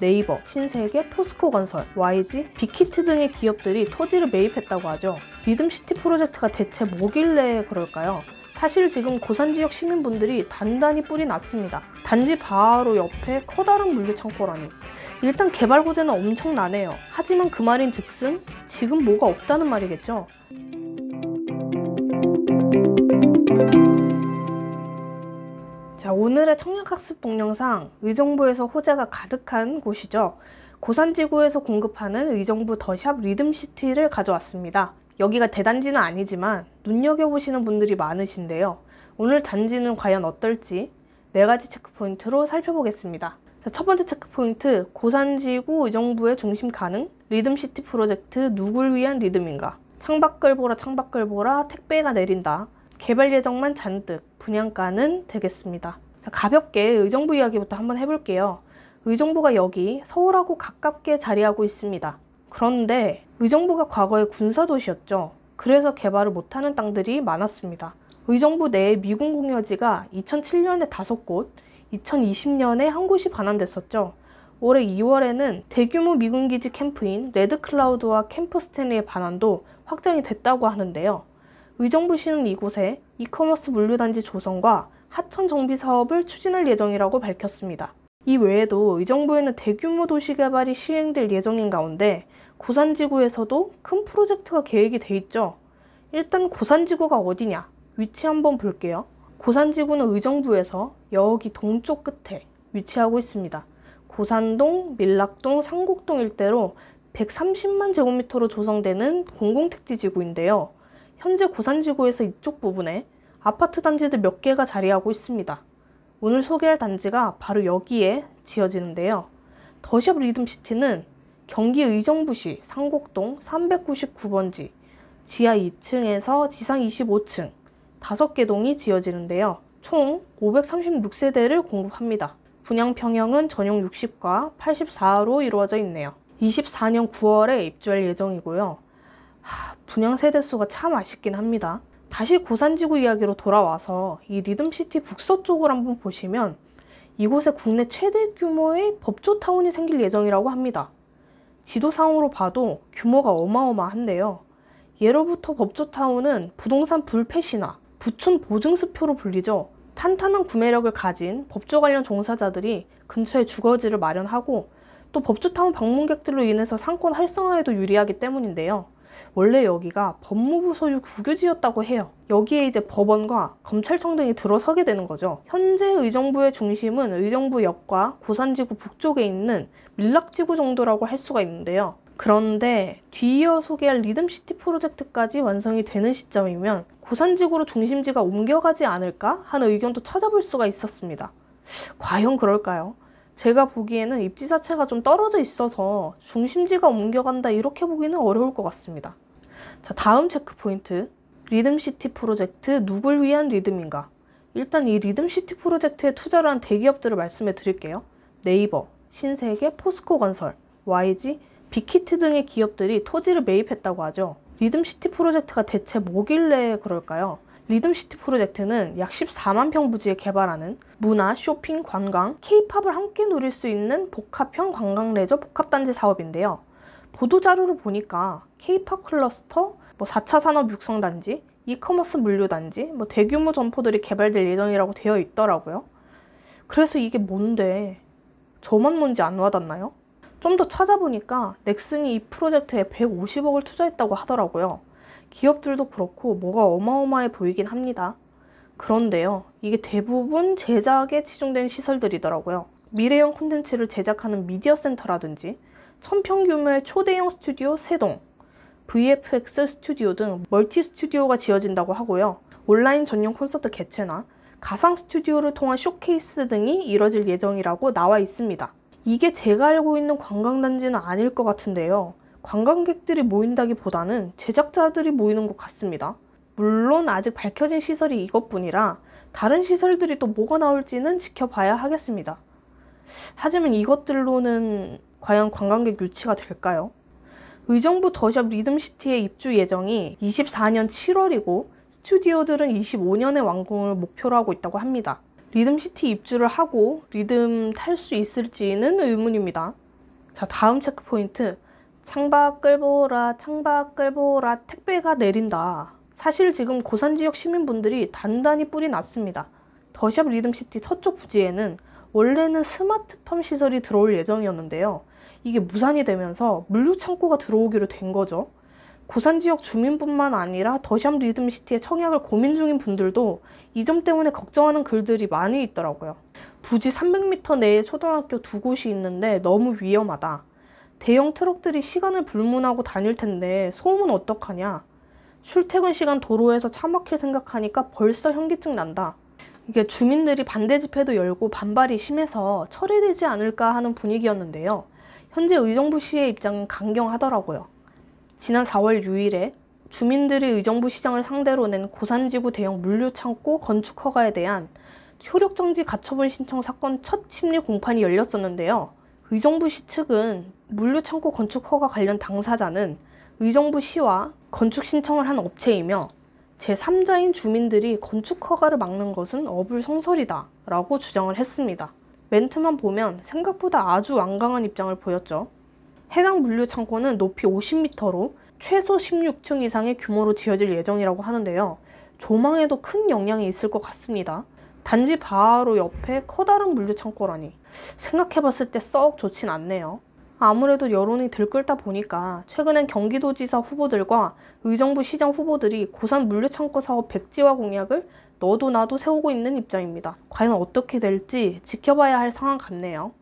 네이버, 신세계, 포스코건설, YG, 빅히트 등의 기업들이 토지를 매입했다고 하죠. 리듬시티 프로젝트가 대체 뭐길래 그럴까요? 사실 지금 고산지역 시민분들이 단단히 뿔이 났습니다. 단지 바로 옆에 커다란 물류창고라니. 일단 개발 고제는 엄청나네요. 하지만 그 말인 즉슨 지금 뭐가 없다는 말이겠죠. 자, 오늘의 청약학습 동영상, 의정부에서 호재가 가득한 곳이죠. 고산지구에서 공급하는 의정부 더샵 리듬시티를 가져왔습니다. 여기가 대단지는 아니지만 눈여겨보시는 분들이 많으신데요. 오늘 단지는 과연 어떨지 4가지 체크포인트로 살펴보겠습니다. 자, 첫 번째 체크포인트, 고산지구 의정부의 중심 가능? 리듬시티 프로젝트 누굴 위한 리듬인가? 창밖을 보라 창밖을 보라 택배가 내린다. 개발 예정만 잔뜩, 분양가는 되겠습니다. 자, 가볍게 의정부 이야기부터 한번 해볼게요. 의정부가 여기 서울하고 가깝게 자리하고 있습니다. 그런데 의정부가 과거에 군사도시였죠. 그래서 개발을 못하는 땅들이 많았습니다. 의정부 내에 미군 공여지가 2007년에 5곳, 2020년에 한 곳이 반환됐었죠. 올해 2월에는 대규모 미군기지 캠프인 레드클라우드와 캠프 스탠리의 반환도 확정이 됐다고 하는데요. 의정부시는 이곳에 이커머스 물류단지 조성과 하천 정비 사업을 추진할 예정이라고 밝혔습니다. 이 외에도 의정부에는 대규모 도시개발이 시행될 예정인 가운데 고산지구에서도 큰 프로젝트가 계획이 돼 있죠. 일단 고산지구가 어디냐? 위치 한번 볼게요. 고산지구는 의정부에서 여기 동쪽 끝에 위치하고 있습니다. 고산동, 밀락동, 상곡동 일대로 130만 제곱미터로 조성되는 공공택지지구인데요. 현재 고산지구에서 이쪽 부분에 아파트 단지들 몇 개가 자리하고 있습니다. 오늘 소개할 단지가 바로 여기에 지어지는데요. 더샵 리듬시티는 경기 의정부시 상곡동 399번지 지하 2층에서 지상 25층 5개 동이 지어지는데요. 총 536세대를 공급합니다. 분양 평형은 전용 60과 84로 이루어져 있네요. 24년 9월에 입주할 예정이고요. 분양 세대수가 참 아쉽긴 합니다. 다시 고산지구 이야기로 돌아와서 이 리듬시티 북서쪽을 한번 보시면 이곳에 국내 최대 규모의 법조타운이 생길 예정이라고 합니다. 지도상으로 봐도 규모가 어마어마한데요. 예로부터 법조타운은 부동산 불패시나 부촌 보증수표로 불리죠. 탄탄한 구매력을 가진 법조 관련 종사자들이 근처에 주거지를 마련하고 또 법조타운 방문객들로 인해서 상권 활성화에도 유리하기 때문인데요. 원래 여기가 법무부 소유 국유지였다고 해요. 여기에 이제 법원과 검찰청 등이 들어서게 되는 거죠. 현재 의정부의 중심은 의정부역과 고산지구 북쪽에 있는 밀락지구 정도라고 할 수가 있는데요. 그런데 뒤이어 소개할 리듬시티 프로젝트까지 완성이 되는 시점이면 고산지구로 중심지가 옮겨가지 않을까 하는 의견도 찾아볼 수가 있었습니다. 과연 그럴까요? 제가 보기에는 입지 자체가 좀 떨어져 있어서 중심지가 옮겨간다 이렇게 보기는 어려울 것 같습니다. 자, 다음 체크포인트, 리듬시티 프로젝트 누굴 위한 리듬인가? 일단 이 리듬시티 프로젝트에 투자를 한 대기업들을 말씀해 드릴게요. 네이버, 신세계, 포스코건설, YG, 빅히트 등의 기업들이 토지를 매입했다고 하죠. 리듬시티 프로젝트가 대체 뭐길래 그럴까요? 리듬시티 프로젝트는 약 14만 평 부지에 개발하는 문화, 쇼핑, 관광, K-팝을 함께 누릴 수 있는 복합형 관광 레저 복합단지 사업인데요. 보도자료를 보니까 K-팝 클러스터, 4차 산업 육성단지, 이커머스 물류단지, 대규모 점포들이 개발될 예정이라고 되어 있더라고요. 그래서 이게 뭔데? 저만 뭔지 안 와닿나요? 좀 더 찾아보니까 넥슨이 이 프로젝트에 150억을 투자했다고 하더라고요. 기업들도 그렇고 뭐가 어마어마해 보이긴 합니다. 그런데요, 이게 대부분 제작에 치중된 시설들이더라고요. 미래형 콘텐츠를 제작하는 미디어 센터라든지 1000평 규모의 초대형 스튜디오 3동, VFX 스튜디오 등 멀티 스튜디오가 지어진다고 하고요. 온라인 전용 콘서트 개최나 가상 스튜디오를 통한 쇼케이스 등이 이뤄질 예정이라고 나와 있습니다. 이게 제가 알고 있는 관광단지는 아닐 것 같은데요. 관광객들이 모인다기보다는 제작자들이 모이는 것 같습니다. 물론 아직 밝혀진 시설이 이것뿐이라 다른 시설들이 또 뭐가 나올지는 지켜봐야 하겠습니다. 하지만 이것들로는 과연 관광객 유치가 될까요? 의정부 더샵 리듬시티의 입주 예정이 24년 7월이고 스튜디오들은 25년의 완공을 목표로 하고 있다고 합니다. 리듬시티 입주를 하고 리듬 탈 수 있을지는 의문입니다. 자, 다음 체크 포인트. 창밖 끌보라, 창밖 끌보라, 택배가 내린다. 사실 지금 고산 지역 시민분들이 단단히 뿔이 났습니다. 더샵 리듬시티 서쪽 부지에는 원래는 스마트팜 시설이 들어올 예정이었는데요. 이게 무산이 되면서 물류창고가 들어오기로 된 거죠. 고산 지역 주민뿐만 아니라 더샵 리듬시티의 청약을 고민 중인 분들도 이 점 때문에 걱정하는 글들이 많이 있더라고요. 부지 300m 내에 초등학교 2곳이 있는데 너무 위험하다. 대형 트럭들이 시간을 불문하고 다닐 텐데 소음은 어떡하냐. 출퇴근 시간 도로에서 차 막힐 생각하니까 벌써 현기증 난다. 이게 주민들이 반대 집회도 열고 반발이 심해서 처리되지 않을까 하는 분위기였는데요. 현재 의정부시의 입장은 강경하더라고요. 지난 4월 6일에 주민들이 의정부 시장을 상대로 낸 고산지구 대형 물류창고 건축 허가에 대한 효력정지 가처분 신청 사건 첫 심리 공판이 열렸었는데요. 의정부시 측은 물류창고 건축 허가 관련 당사자는 의정부시와 건축 신청을 한 업체이며 제3자인 주민들이 건축 허가를 막는 것은 어불성설이다 라고 주장을 했습니다. 멘트만 보면 생각보다 아주 완강한 입장을 보였죠. 해당 물류창고는 높이 50m로 최소 16층 이상의 규모로 지어질 예정이라고 하는데요. 조망에도 큰 영향이 있을 것 같습니다. 단지 바로 옆에 커다란 물류창고라니 생각해봤을 때 썩 좋진 않네요. 아무래도 여론이 들끓다 보니까 최근엔 경기도지사 후보들과 의정부 시장 후보들이 고산 물류창고 사업 백지화 공약을 너도 나도 세우고 있는 입장입니다. 과연 어떻게 될지 지켜봐야 할 상황 같네요.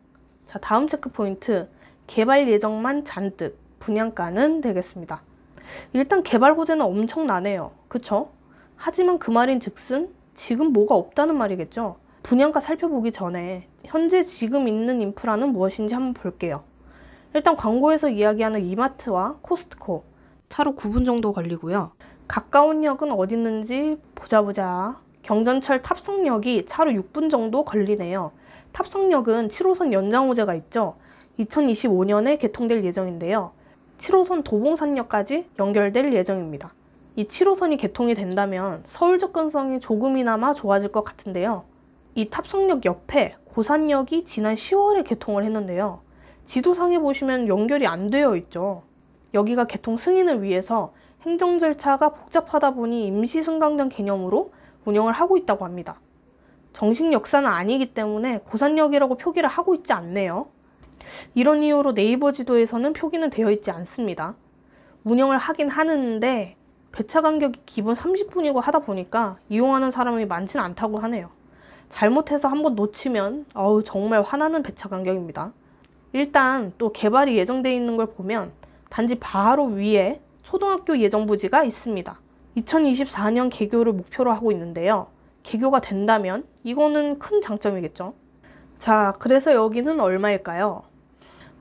자, 다음 체크 포인트. 개발 예정만 잔뜩, 분양가는 되겠습니다. 일단 개발 호재는 엄청나네요. 그쵸? 하지만 그 말인 즉슨 지금 뭐가 없다는 말이겠죠? 분양가 살펴보기 전에 현재 지금 있는 인프라는 무엇인지 한번 볼게요. 일단 광고에서 이야기하는 이마트와 코스트코, 차로 9분 정도 걸리고요. 가까운 역은 어디 있는지 보자. 경전철 탑성역이 차로 6분 정도 걸리네요. 탑성역은 7호선 연장 호재가 있죠. 2025년에 개통될 예정인데요. 7호선 도봉산역까지 연결될 예정입니다. 이 7호선이 개통이 된다면 서울 접근성이 조금이나마 좋아질 것 같은데요. 이 탑성역 옆에 고산역이 지난 10월에 개통을 했는데요. 지도상에 보시면 연결이 안 되어 있죠. 여기가 개통 승인을 위해서 행정 절차가 복잡하다 보니 임시 승강장 개념으로 운영을 하고 있다고 합니다. 정식 역사는 아니기 때문에 고산역이라고 표기를 하고 있지 않네요. 이런 이유로 네이버 지도에서는 표기는 되어 있지 않습니다. 운영을 하긴 하는데 배차 간격이 기본 30분이고 하다 보니까 이용하는 사람이 많지는 않다고 하네요. 잘못해서 한번 놓치면 정말 화나는 배차 간격입니다. 일단 또 개발이 예정되어 있는 걸 보면 단지 바로 위에 초등학교 예정부지가 있습니다. 2024년 개교를 목표로 하고 있는데요. 개교가 된다면 이거는 큰 장점이겠죠. 자, 그래서 여기는 얼마일까요?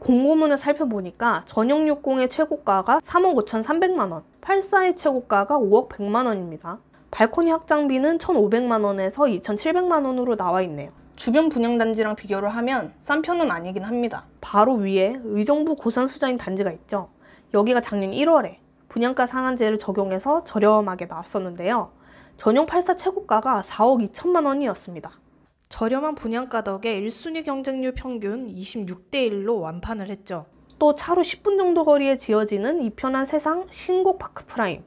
공고문을 살펴보니까 전용 60의 최고가가 3억 5,300만원, 84의 최고가가 5억 100만원입니다. 발코니 확장비는 1,500만원에서 2,700만원으로 나와 있네요. 주변 분양단지랑 비교를 하면 싼 편은 아니긴 합니다. 바로 위에 의정부 고산수자인 단지가 있죠. 여기가 작년 1월에 분양가 상한제를 적용해서 저렴하게 나왔었는데요. 전용 84 최고가가 4억 2천만 원이었습니다. 저렴한 분양가 덕에 1순위 경쟁률 평균 26대 1로 완판을 했죠. 또 차로 10분 정도 거리에 지어지는 이편한 세상 신곡 파크 프라임.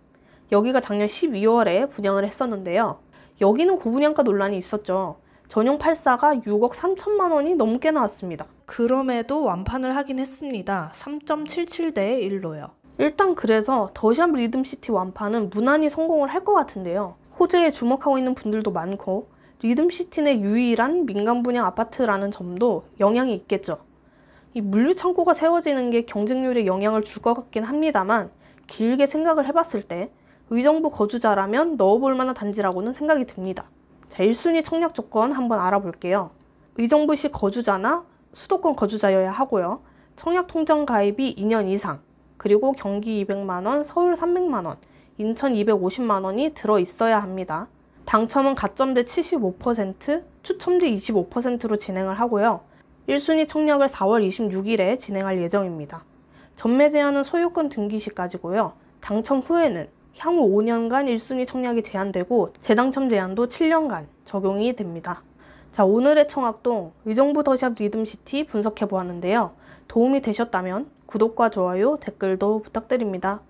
여기가 작년 12월에 분양을 했었는데요. 여기는 고분양가 논란이 있었죠. 전용 84가 6억 3천만 원이 넘게 나왔습니다. 그럼에도 완판을 하긴 했습니다. 3.77대 1로요. 일단 그래서 더샵 리듬시티 완판은 무난히 성공을 할 것 같은데요. 호재에 주목하고 있는 분들도 많고 리듬시티 내 유일한 민간 분양 아파트라는 점도 영향이 있겠죠. 이 물류창고가 세워지는 게 경쟁률에 영향을 줄 것 같긴 합니다만 길게 생각을 해봤을 때 의정부 거주자라면 넣어볼 만한 단지라고는 생각이 듭니다. 자, 1순위 청약 조건 한번 알아볼게요. 의정부시 거주자나 수도권 거주자여야 하고요. 청약 통장 가입이 2년 이상, 그리고 경기 200만원, 서울 300만원, 인천 250만원이 들어있어야 합니다. 당첨은 가점대 75%, 추첨제 25%로 진행을 하고요. 1순위 청약을 4월 26일에 진행할 예정입니다. 전매 제한은 소유권 등기 시까지고요. 당첨 후에는 향후 5년간 1순위 청약이 제한되고 재당첨 제한도 7년간 적용이 됩니다. 자, 오늘의 청약동 의정부 더샵 리듬시티 분석해 보았는데요. 도움이 되셨다면 구독과 좋아요, 댓글도 부탁드립니다.